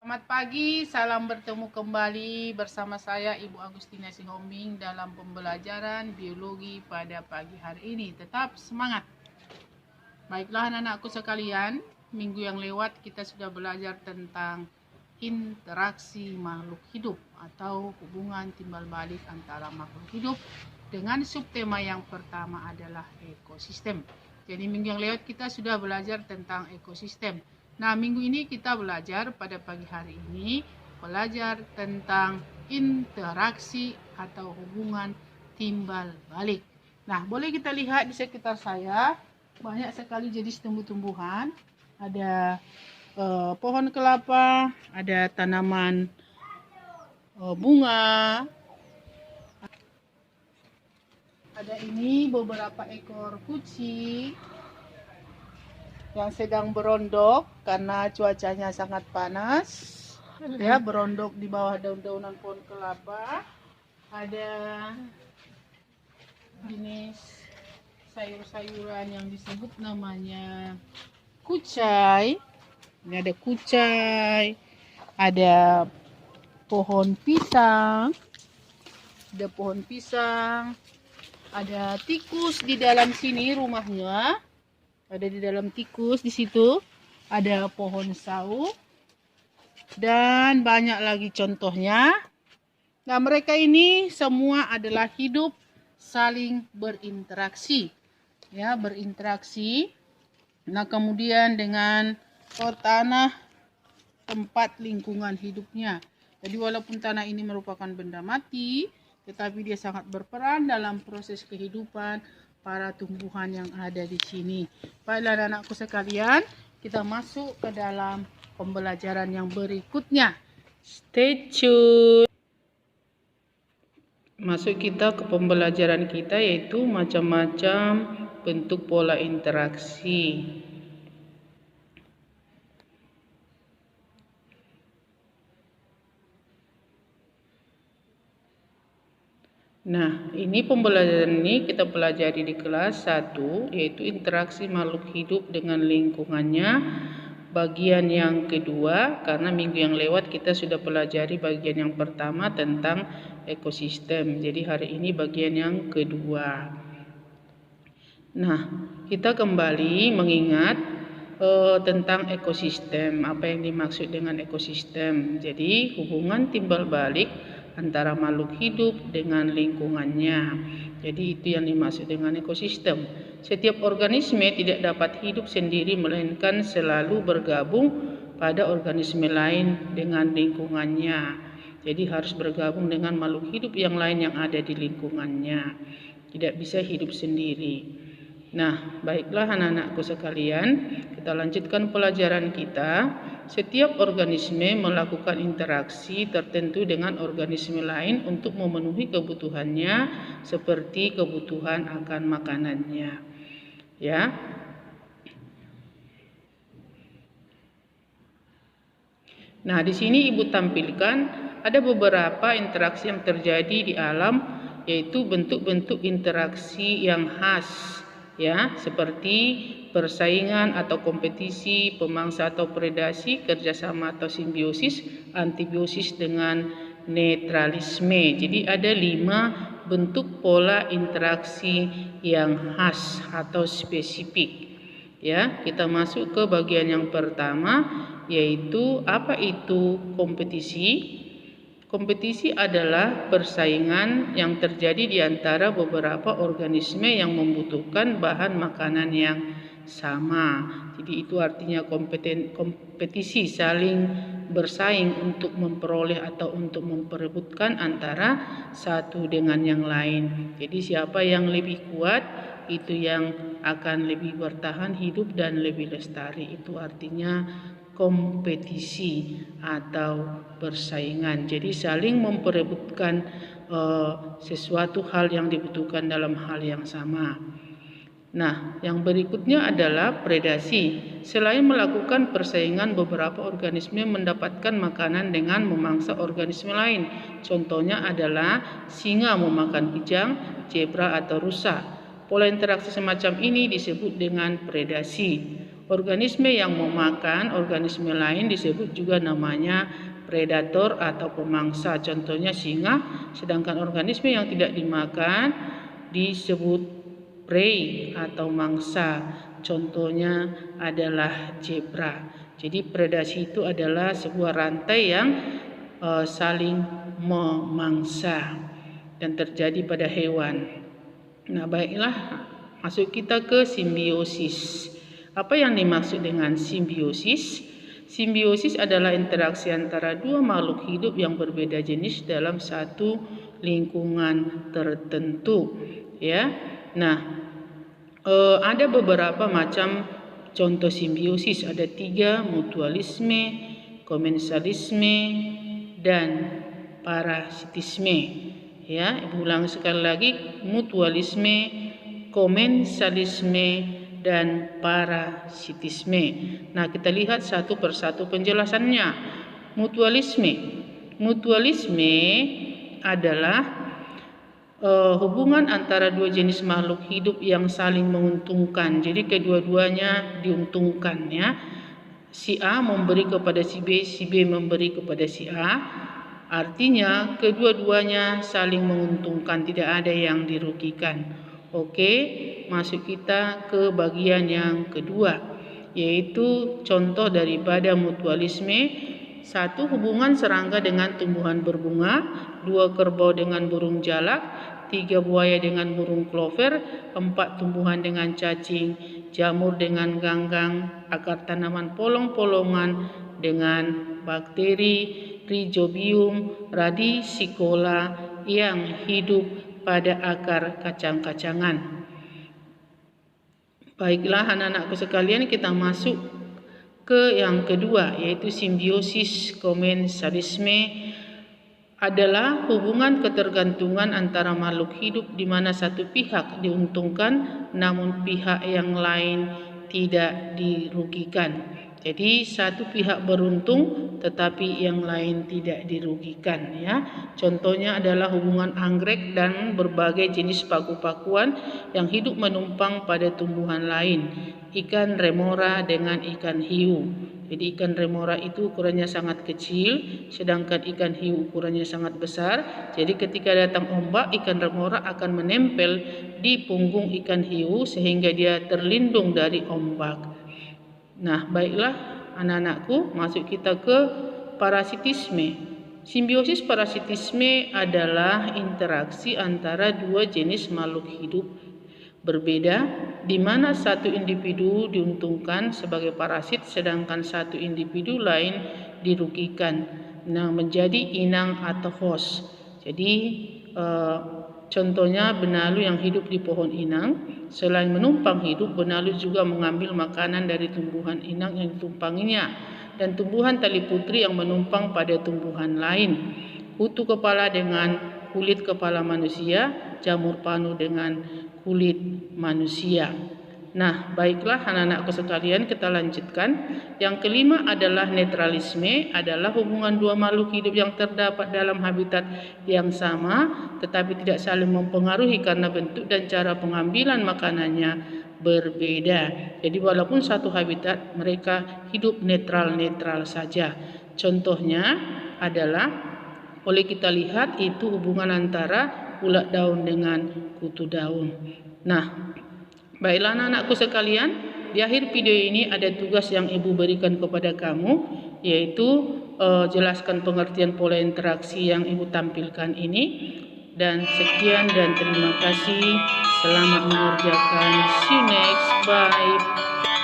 Selamat pagi, salam bertemu kembali bersama saya Ibu Agustina Sihombing dalam pembelajaran biologi pada pagi hari ini. Tetap semangat. Baiklah anak-anakku sekalian, minggu yang lewat kita sudah belajar tentang interaksi makhluk hidup atau hubungan timbal balik antara makhluk hidup dengan subtema yang pertama adalah ekosistem. Jadi minggu yang lewat kita sudah belajar tentang ekosistem. Nah, minggu ini kita belajar pada pagi hari ini belajar tentang interaksi atau hubungan timbal balik. Nah, boleh kita lihat di sekitar saya banyak sekali jenis tumbuh-tumbuhan. Ada pohon kelapa, ada tanaman bunga. Ada ini beberapa ekor kucing yang sedang berondok karena cuacanya sangat panas. Ya, berondok di bawah daun-daunan pohon kelapa. Ada jenis sayur-sayuran yang disebut namanya kucai. Ini ada kucai, ada pohon pisang, ada tikus di dalam sini rumahnya. Ada di dalam tikus di situ, ada pohon sawo dan banyak lagi contohnya. Nah, mereka ini semua adalah hidup saling berinteraksi. Ya, berinteraksi. Nah, kemudian dengan tanah tempat lingkungan hidupnya. Jadi walaupun tanah ini merupakan benda mati, tetapi dia sangat berperan dalam proses kehidupan para tumbuhan yang ada di sini. Baiklah anak-anakku sekalian, kita masuk ke dalam pembelajaran yang berikutnya. Stay tune. Masuk kita ke pembelajaran kita yaitu macam-macam bentuk pola interaksi. Nah, ini pembelajaran ini kita pelajari di kelas 1, yaitu interaksi makhluk hidup dengan lingkungannya. Bagian yang kedua, karena minggu yang lewat kita sudah pelajari bagian yang pertama tentang ekosistem. Jadi hari ini bagian yang kedua. Nah, kita kembali mengingat tentang ekosistem. Apa yang dimaksud dengan ekosistem? Jadi hubungan timbal balik antara makhluk hidup dengan lingkungannya. Jadi itu yang dimaksud dengan ekosistem. Setiap organisme tidak dapat hidup sendiri melainkan selalu bergabung pada organisme lain dengan lingkungannya. Jadi harus bergabung dengan makhluk hidup yang lain yang ada di lingkungannya. Tidak bisa hidup sendiri. Nah, baiklah anak-anakku sekalian, kita lanjutkan pelajaran kita. Setiap organisme melakukan interaksi tertentu dengan organisme lain untuk memenuhi kebutuhannya seperti kebutuhan akan makanannya. Ya. Nah, di sini Ibu tampilkan ada beberapa interaksi yang terjadi di alam, yaitu bentuk-bentuk interaksi yang khas. Ya, seperti persaingan atau kompetisi, pemangsa atau predasi, kerjasama atau simbiosis, antibiosis dengan netralisme. Jadi ada 5 bentuk pola interaksi yang khas atau spesifik. Ya, kita masuk ke bagian yang pertama, yaitu apa itu kompetisi? Kompetisi adalah persaingan yang terjadi di antara beberapa organisme yang membutuhkan bahan makanan yang sama. Jadi itu artinya kompetisi, saling bersaing untuk memperoleh atau untuk memperebutkan antara satu dengan yang lain. Jadi siapa yang lebih kuat itu yang akan lebih bertahan hidup dan lebih lestari. Itu artinya kompetisi atau persaingan. Jadi saling memperebutkan sesuatu hal yang dibutuhkan dalam hal yang sama. Nah, yang berikutnya adalah predasi. Selain melakukan persaingan, beberapa organisme mendapatkan makanan dengan memangsa organisme lain. Contohnya adalah singa memakan kijang, zebra atau rusa. Pola interaksi semacam ini disebut dengan predasi. Organisme yang memakan organisme lain disebut juga namanya predator atau pemangsa, contohnya singa, sedangkan organisme yang tidak dimakan disebut prey atau mangsa, contohnya adalah zebra. Jadi predasi itu adalah sebuah rantai yang saling memangsa dan terjadi pada hewan. Nah, baiklah, masuk kita ke simbiosis. Apa yang dimaksud dengan simbiosis? Simbiosis adalah interaksi antara dua makhluk hidup yang berbeda jenis dalam satu lingkungan tertentu, ya. Nah, ada beberapa macam contoh simbiosis, ada 3: mutualisme, komensalisme, dan parasitisme. Ya, Ibu ulang sekali lagi: mutualisme, komensalisme, dan parasitisme. Nah, kita lihat satu persatu penjelasannya. Mutualisme adalah hubungan antara dua jenis makhluk hidup yang saling menguntungkan. Jadi kedua-duanya diuntungkan, ya. Si A memberi kepada si B, si B memberi kepada si A. Artinya kedua-duanya saling menguntungkan, tidak ada yang dirugikan. Oke, masuk kita ke bagian yang kedua, yaitu contoh daripada mutualisme. 1. Hubungan serangga dengan tumbuhan berbunga. 2. Kerbau dengan burung jalak. 3. Buaya dengan burung klover. 4. Tumbuhan dengan cacing. Jamur dengan ganggang. Akar tanaman polong-polongan dengan bakteri Rhizobium radiciola yang hidup pada akar kacang-kacangan. Baiklah anak-anakku sekalian, kita masuk ke yang kedua, yaitu simbiosis komensalisme. Adalah hubungan ketergantungan antara makhluk hidup di mana satu pihak diuntungkan namun pihak yang lain tidak dirugikan. Jadi satu pihak beruntung tetapi yang lain tidak dirugikan, ya. Contohnya adalah hubungan anggrek dan berbagai jenis paku-pakuan yang hidup menumpang pada tumbuhan lain. Ikan remora dengan ikan hiu. Jadi ikan remora itu ukurannya sangat kecil, sedangkan ikan hiu ukurannya sangat besar. Jadi ketika datang ombak, ikan remora akan menempel di punggung ikan hiu sehingga dia terlindung dari ombak. Nah, baiklah anak-anakku, masuk kita ke parasitisme. Simbiosis parasitisme adalah interaksi antara dua jenis makhluk hidup berbeda, di mana satu individu diuntungkan sebagai parasit sedangkan satu individu lain dirugikan. Nah, menjadi inang atau host. Jadi contohnya benalu yang hidup di pohon inang. Selain menumpang hidup, benalu juga mengambil makanan dari tumbuhan inang yang ditumpanginya dan tumbuhan tali putri yang menumpang pada tumbuhan lain. Kutu kepala dengan kulit kepala manusia, jamur panu dengan kulit manusia. Nah, baiklah anak-anakku sekalian, kita lanjutkan. Yang kelima adalah netralisme, adalah hubungan dua makhluk hidup yang terdapat dalam habitat yang sama tetapi tidak saling mempengaruhi karena bentuk dan cara pengambilan makanannya berbeda. Jadi walaupun satu habitat, mereka hidup netral-netral saja. Contohnya adalah boleh kita lihat itu hubungan antara ulat daun dengan kutu daun. Nah, baiklah anak-anakku sekalian, di akhir video ini ada tugas yang Ibu berikan kepada kamu, yaitu jelaskan pengertian pola interaksi yang Ibu tampilkan ini. Dan sekian dan terima kasih. Selamat mengerjakan. See you next. Bye.